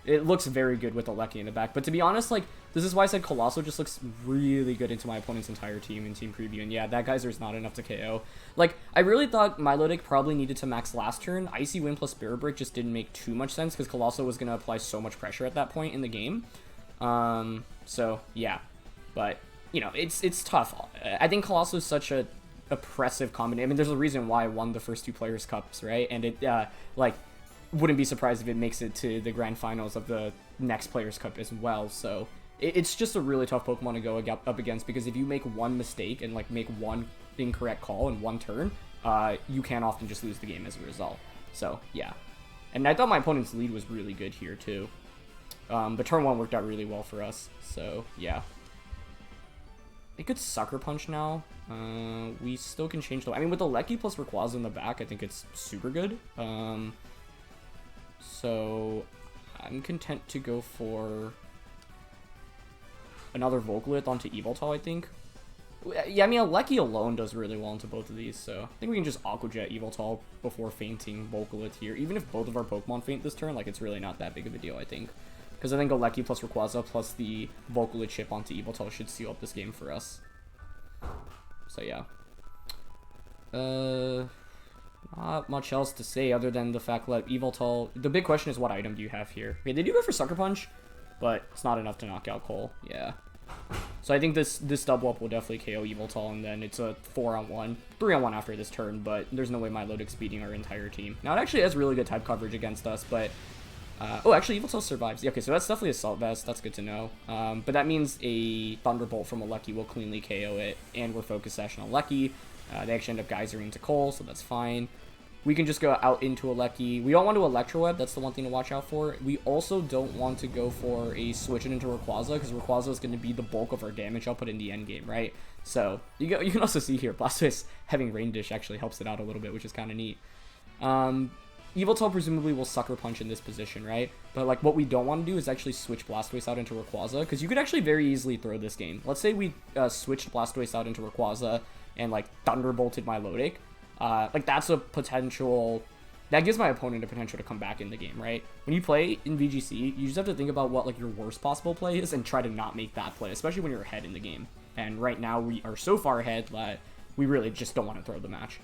It looks very good with Alecki in the back. But to be honest, like, this is why I said Coalossal just looks really good into my opponent's entire team in Team Preview. And yeah, that Geyser's not enough to KO. Like, I really thought Milotic probably needed to max last turn. Icy Wind plus Spirit Break just didn't make too much sense because Coalossal was going to apply so much pressure at that point in the game. So, yeah. But, you know, it's tough. I think Coalossal is such a oppressive combination. I mean, there's a reason why I won the first 2 Players' Cups, right? And it, like... wouldn't be surprised if it makes it to the grand finals of the next Players' Cup as well. So it's just a really tough Pokemon to go up against, because if you make one mistake and like make one incorrect call in one turn, you can often just lose the game as a result. So yeah, and I thought my opponent's lead was really good here too. But turn 1 worked out really well for us. So yeah, it could Sucker Punch now. We still can change the... I mean, with the Lecky plus Rayquaza in the back, I think it's super good. So I'm content to go for another Volcarona onto Yveltal, I think. Yeah, I mean, a Lecky alone does really well into both of these, so I think we can just Aqua Jet Yveltal before fainting Volcarona here. Even if both of our Pokemon faint this turn, like, it's really not that big of a deal, I think. Because I think a Lecky plus Rayquaza plus the Volcarona chip onto Yveltal should seal up this game for us. So yeah. Not much else to say other than the fact that Yveltal... The big question is, what item do you have here? Okay, they do go for Sucker Punch, but it's not enough to knock out Cole. Yeah. So I think this double up will definitely KO Yveltal, and then it's a 4-on-1, 3-on-1 after this turn, but there's no way Milotic's beating our entire team. Now, it actually has really good type coverage against us, but... oh, actually, Yveltal survives. Yeah, okay, so that's definitely Assault Vest. That's good to know. But that means a Thunderbolt from a Lecky will cleanly KO it, and we're Focus Sash on a Lecky. They actually end up Geysering into Cole, so that's fine. We can just go out into a Lecky. We don't want to Electro Web. That's the one thing to watch out for. We also don't want to go for a switch it into Rayquaza, because Rayquaza is going to be the bulk of our damage output in the end game, right? So you can also see here, Blastoise having Rain Dish actually helps it out a little bit, which is kind of neat. Yveltal presumably will Sucker Punch in this position, right? But like what we don't want to do is actually switch Blastoise out into Rayquaza, because you could actually very easily throw this game. Let's say we switched Blastoise out into Rayquaza and like Thunderbolted Milotic. Like that's a potential, that gives my opponent a potential to come back in the game, right? When you play in VGC, you just have to think about what like your worst possible play is and try to not make that play, especially when you're ahead in the game. And right now we are so far ahead that we really just don't want to throw the match.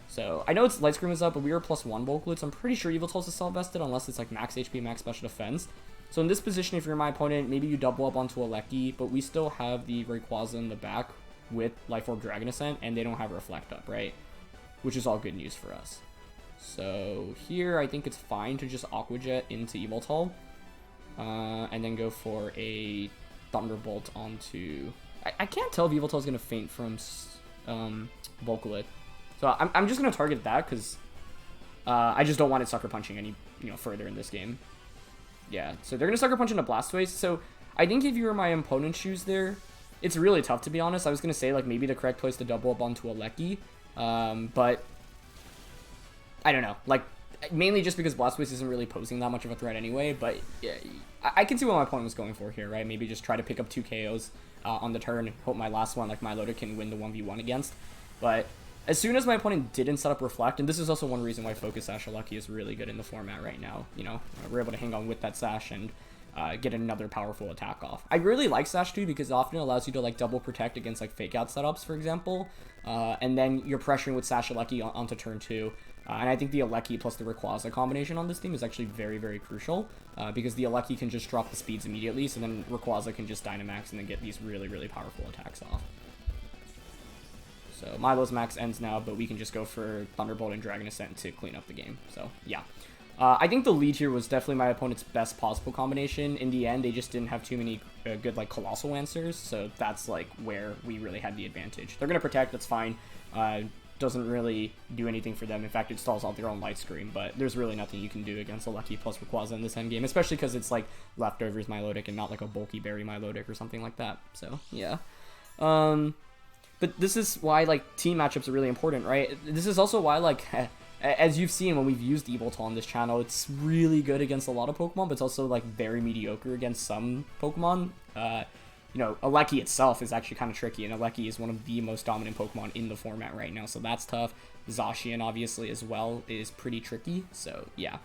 So I know it's Light Scream is up, but we are +1 Volcarona, so I'm pretty sure Yveltal's Assault Vested unless it's like max HP, max special defense. So in this position, if you're my opponent, maybe you double up onto a Lecky, but we still have the Rayquaza in the back with Life Orb Dragon Ascent, and they don't have Reflect up, right? Which is all good news for us. So here, I think it's fine to just Aqua Jet into Yveltal, and then go for a Thunderbolt onto... I can't tell if Yveltal is going to faint from Volcarona. So I'm just going to target that, because I just don't want it Sucker Punching any further in this game. Yeah, so they're going to Sucker Punch into Blastoise. So I think if you were my opponent's shoes there, it's really tough, to be honest. I was going to say, like, maybe the correct place to double up onto a Lecky. But I don't know, like, mainly just because Blastoise isn't really posing that much of a threat anyway, but yeah, I can see what my opponent was going for here, right? Maybe just try to pick up 2 KOs on the turn and hope my last one, like Milotic, can win the 1v1 against. But as soon as my opponent didn't set up Reflect, and this is also one reason why Focus Sash Lucky is really good in the format right now, we're able to hang on with that Sash and get another powerful attack off. I really like Sash 2 because it often allows you to like double protect against like fake out setups, for example, and then you're pressuring with Sash Lucky onto turn 2. And I think the Alecki plus the Rayquaza combination on this team is actually very, very crucial, because the Alecki can just drop the speeds immediately, so then Rayquaza can just Dynamax and then get these really, really powerful attacks off. So Milo's max ends now, but we can just go for Thunderbolt and Dragon Ascent to clean up the game. So yeah. I think the lead here was definitely my opponent's best possible combination. In the end, they just didn't have too many good like Coalossal answers, so that's like where we really had the advantage. They're going to protect, that's fine. Doesn't really do anything for them. In fact, it stalls out their own Light Scream, but there's really nothing you can do against a Lucky plus Rayquaza in this endgame, especially because it's like leftovers Milotic and not like a bulky berry Milotic or something like that. So yeah. But this is why like team matchups are really important, right? This is also why like as you've seen when we've used Yveltal on this channel, it's really good against a lot of Pokemon, but it's also like very mediocre against some Pokemon. Alecki itself is actually kind of tricky, and Alecki is one of the most dominant Pokemon in the format right now, so that's tough. Zacian, obviously, as well, is pretty tricky, so yeah.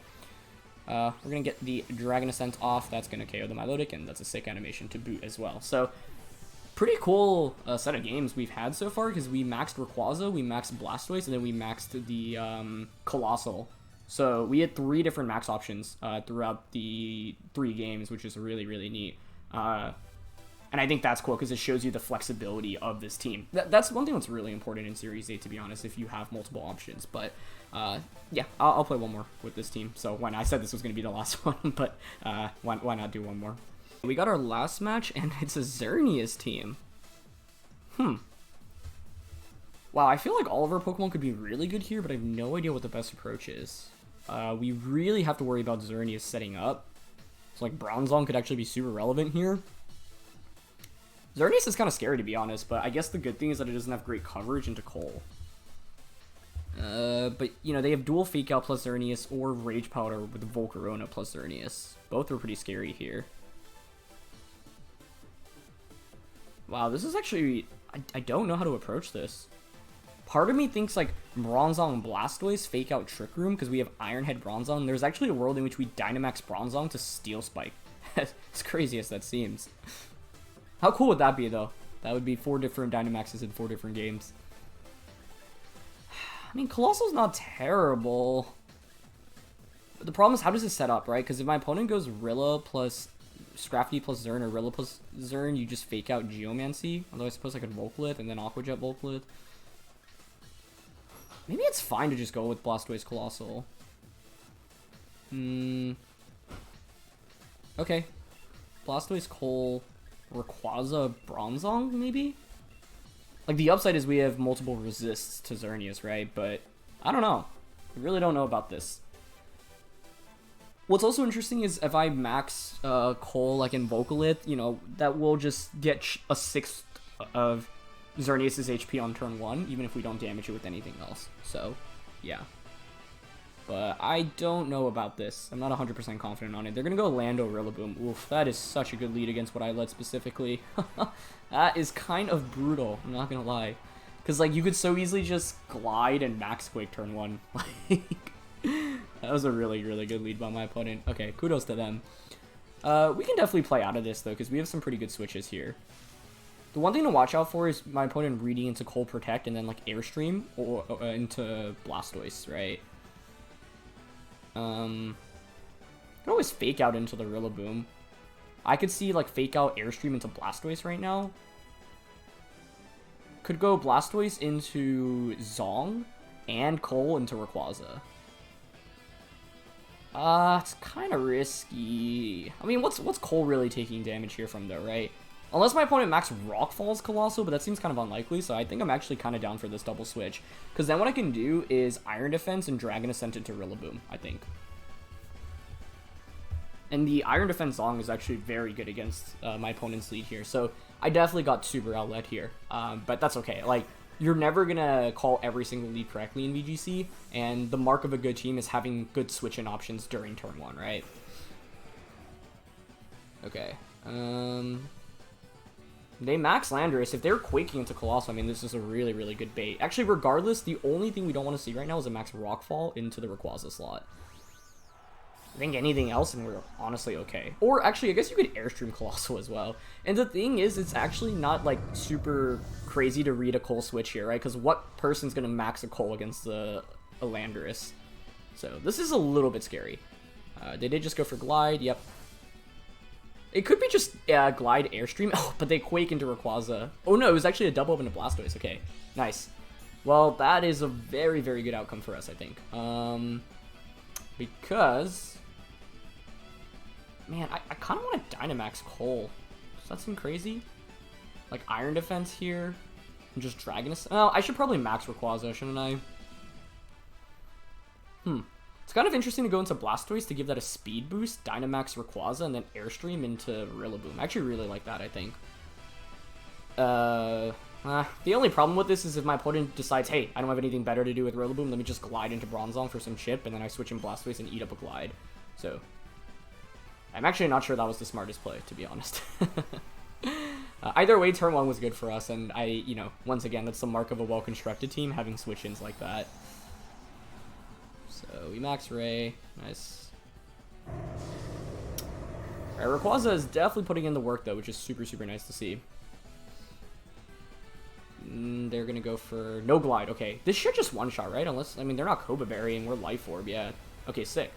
We're going to get the Dragon Ascent off, that's going to KO the Milotic, and that's a sick animation to boot as well. So, pretty cool set of games we've had so far, because we maxed Rayquaza, we maxed Blastoise, and then we maxed the Coalossal. So, we had 3 different max options throughout the 3 games, which is really, really neat. And I think that's cool because it shows you the flexibility of this team. That's one thing that's really important in Series 8, to be honest, if you have multiple options. But yeah, I'll play one more with this team. So when I said this was going to be the last one, but why not do one more? We got our last match, and it's a Xerneas team. Wow, I feel like all of our Pokemon could be really good here, but I have no idea what the best approach is. We really have to worry about Xerneas setting up. So, like, Bronzong could actually be super relevant here. Xerneas is kind of scary, to be honest, but I guess the good thing is that it doesn't have great coverage into Coal. But, you know, they have dual Fake Out plus Xerneas or Rage Powder with Volcarona plus Xerneas. Both are pretty scary here. Wow, this is actually... I don't know how to approach this. Part of me thinks, like, Bronzong and Blastoise Fake Out Trick Room because we have Iron Head Bronzong. There's actually a world in which we Dynamax Bronzong to Steel Spike. As crazy as that seems. How cool would that be, though? That would be 4 different Dynamaxes in 4 different games. I mean, Coalossal's not terrible. But the problem is, how does it set up, right? Because if my opponent goes Rilla plus Scrafty plus Xern or Rilla plus Xern, you just Fake Out Geomancy. Although I suppose I could Volclith and then Aqua Jet Volclith. Maybe it's fine to just go with Blastoise Coalossal. Okay. Blastoise Coal, Rayquaza Bronzong, maybe? Like, the upside is we have multiple resists to Xerneas, right? But, I don't know. I really don't know about this. What's also interesting is if I max Coal, like in Volcalith, you know, that will just get a 1/6 of Xerneas' HP on turn 1, even if we don't damage it with anything else. So, yeah. But I don't know about this. I'm not 100% confident on it. They're going to go Lando Rillaboom. Oof, that is such a good lead against what I led specifically. That is kind of brutal, I'm not going to lie. Because, like, you could so easily just glide and Max Quake turn 1. Like, that was a really, really good lead by my opponent. Okay, kudos to them. We can definitely play out of this, though, because we have some pretty good switches here. The one thing to watch out for is my opponent reading into Coal Protect and then, like, Airstream or into Blastoise, right? I could always Fake Out into the Rillaboom. I could see, like, Fake Out Airstream into Blastoise right now. Could go Blastoise into Zong and Coal into Rayquaza. It's kind of risky. I mean, what's Coal really taking damage here from, though, right? Unless my opponent max Rock Falls Coalossal, but that seems kind of unlikely, so I think I'm actually kind of down for this double switch. Because then what I can do is Iron Defense and Dragon Ascent into Rillaboom, I think. And the Iron Defense Zong is actually very good against my opponent's lead here, so I definitely got super outlet here. But that's okay. Like, you're never going to call every single lead correctly in VGC, and the mark of a good team is having good switch-in options during turn 1, right? Okay. They max Landorus. If they're Quaking into Coalossal, I mean, this is a really, really good bait. Actually, regardless, the only thing we don't want to see right now is a max Rockfall into the Rayquaza slot. I think anything else, and we're honestly okay. Or, actually, I guess you could Airstream Coalossal as well. And the thing is, it's actually not, like, super crazy to read a Coal switch here, right? Because what person's going to max a Coal against a Landorus? So, this is a little bit scary. They did just go for Glide, yep. It could be just Glide Airstream. Oh, but they Quake into Rayquaza. Oh no, it was actually a double up into Blastoise. Okay, nice. Well, that is a very, very good outcome for us, I think. Because... Man, I kind of want to Dynamax Coal. Does that seem crazy? Like Iron Defense here. And just Dragon Ascent. Oh, I should probably max Rayquaza, shouldn't I? It's kind of interesting to go into Blastoise to give that a speed boost, Dynamax Rayquaza, and then Airstream into Rillaboom. I actually really like that, I think. The only problem with this is if my opponent decides, hey, I don't have anything better to do with Rillaboom, let me just Glide into Bronzong for some chip, and then I switch in Blastoise and eat up a Glide. So, I'm actually not sure that was the smartest play, to be honest. Either way, turn 1 was good for us, and you know, once again, that's the mark of a well-constructed team, having switch-ins like that. So, we max Ray. Nice. Alright, Rayquaza is definitely putting in the work, though, which is super, super nice to see. They're gonna go for no Glide. Okay, this should just one-shot, right? Unless, I mean, they're not Koba Berry, and we're Life Orb, yeah. Okay, sick.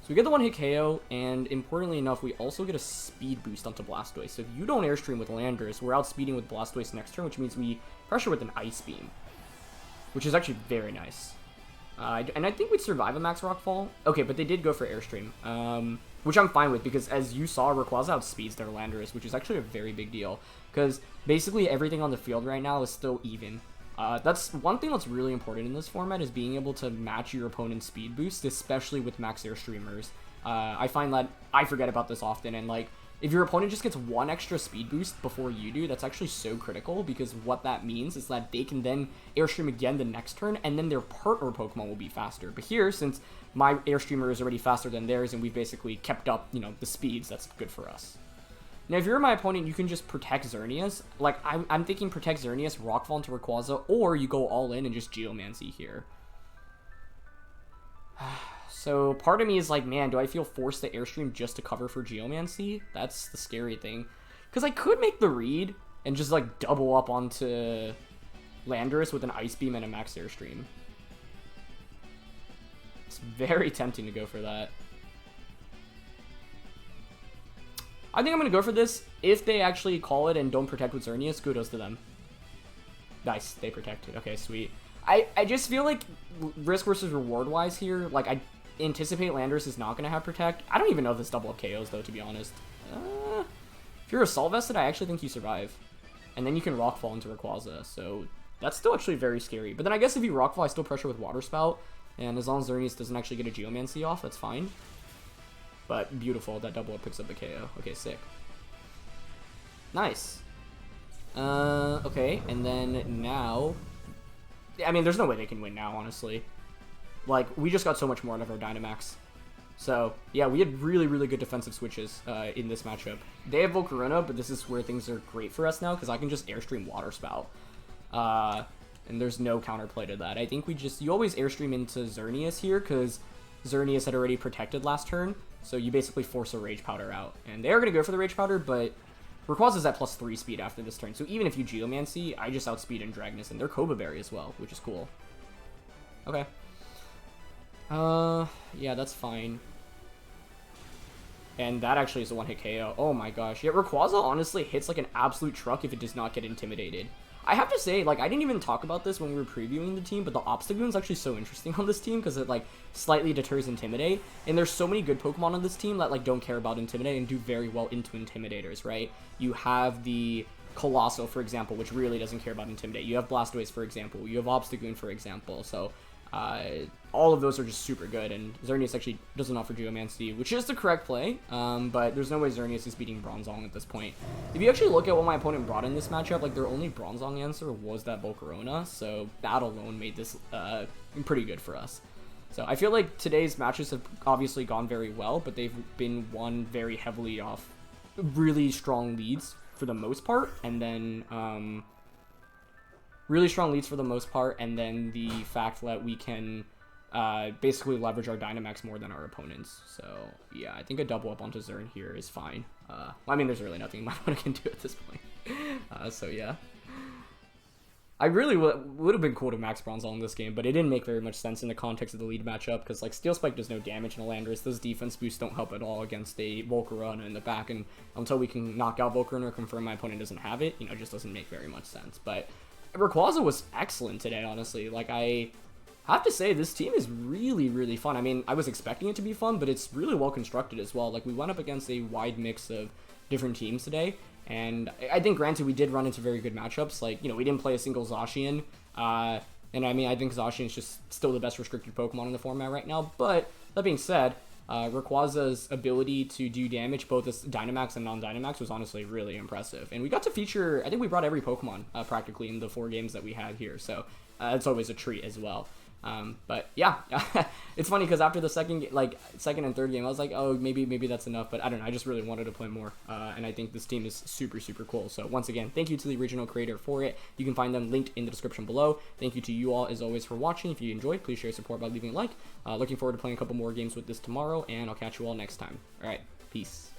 So we get the one-hit KO, and importantly enough, we also get a speed boost onto Blastoise. So if you don't Airstream with Landorus, we're outspeeding with Blastoise next turn, which means we pressure with an Ice Beam, which is actually very nice. And I think we'd survive a Max Rock Fall. Okay, but they did go for Airstream, which I'm fine with, because as you saw, Rayquaza outspeeds their Landorus, which is actually a very big deal, because basically everything on the field right now is still even. That's one thing that's really important in this format, is being able to match your opponent's speed boost, especially with Max Airstreamers. I find that I forget about this often, and like, if your opponent just gets one extra speed boost before you do, that's actually so critical, because what that means is that they can then Airstream again the next turn, and then their partner Pokemon will be faster. But here, since my Airstreamer is already faster than theirs, and we've basically kept up, you know, the speeds, that's good for us. Now, if you're my opponent, you can just protect Xerneas. Like, I'm thinking protect Xerneas, Rockfall into Rayquaza, or you go all in and just Geomancy here. So, part of me is like, man, do I feel forced to Airstream just to cover for Geomancy? That's the scary thing. Because I could make the read and just, like, double up onto Landorus with an Ice Beam and a Max Airstream. It's very tempting to go for that. I think I'm going to go for this. If they actually call it and don't protect with Xerneas, kudos to them. Nice, they protected. Okay, sweet. I just feel like risk versus reward wise here, like I anticipate Landorus is not going to have protect. I don't even know if this double up KOs though, to be honest. If you're Assault Vested, I actually think you survive. And then you can Rockfall into Rayquaza, so that's still actually very scary. But then I guess if you Rockfall, I still pressure with Water Spout, and as long as Xerneas doesn't actually get a Geomancy off, that's fine. But beautiful, that double up picks up the KO. Okay, sick. Nice. Okay, and then now... I mean, there's no way they can win now, honestly. Like, we just got so much more out of our Dynamax. So, yeah, we had really, really good defensive switches in this matchup. They have Volcarona, but this is where things are great for us now, because I can just Airstream Water Spout. And there's no counterplay to that. I think you always Airstream into Xerneas here, because Xerneas had already protected last turn. So you basically force a Rage Powder out. And they're going to go for the Rage Powder, but Rayquaza's at +3 speed after this turn. So even if you Geomancy, I just outspeed and Dragonus. And they're Cobra Berry as well, which is cool. Okay. Yeah, that's fine. And that actually is a one-hit KO. Oh my gosh. Yeah, Rayquaza honestly hits like an absolute truck if it does not get intimidated. I have to say, like, I didn't even talk about this when we were previewing the team, but the Obstagoon is actually so interesting on this team because it, like, slightly deters Intimidate. And there's so many good Pokemon on this team that, like, don't care about Intimidate and do very well into Intimidators, right? You have the Coalossal, for example, which really doesn't care about Intimidate. You have Blastoise, for example. You have Obstagoon, for example. So, all of those are just super good, and Xerneas actually doesn't offer Geomancy, which is the correct play, but there's no way Xerneas is beating Bronzong at this point. If you actually look at what my opponent brought in this matchup, like, their only Bronzong answer was that Volcarona, so that alone made this pretty good for us. So I feel like today's matches have obviously gone very well, but they've been won very heavily off really strong leads for the most part, and then really strong leads for the most part, and then the fact that we can basically leverage our Dynamax more than our opponents. So, yeah, I think a double up onto Xern here is fine. I mean, there's really nothing my opponent can do at this point. So, yeah. I really would have been cool to max Bronzong in this game, but it didn't make very much sense in the context of the lead matchup, because, like, Steel Spike does no damage in a Landorus. Those defense boosts don't help at all against a Volcarona in the back, and until we can knock out Volcarona or confirm my opponent doesn't have it, you know, it just doesn't make very much sense. But Rayquaza was excellent today, honestly. Like, I have to say, this team is really, really fun. I mean, I was expecting it to be fun, but it's really well constructed as well. Like, we went up against a wide mix of different teams today, and I think, granted, we did run into very good matchups. Like, you know, we didn't play a single Zacian, and I mean, I think Zacian is just still the best restricted Pokemon in the format right now, but that being said, Rayquaza's ability to do damage both as Dynamax and non-Dynamax was honestly really impressive. And we got to feature, I think we brought every Pokemon practically in the 4 games that we had here, so it's always a treat as well. But yeah, it's funny because after the second and third game, I was like, oh, maybe that's enough, but I don't know, I just really wanted to play more, and I think this team is super, super cool. So once again, thank you to the original creator for it. You can find them linked in the description below. Thank you to you all, as always, for watching. If you enjoyed, please share your support by leaving a like. Looking forward to playing a couple more games with this tomorrow, and I'll catch you all next time. All right, peace.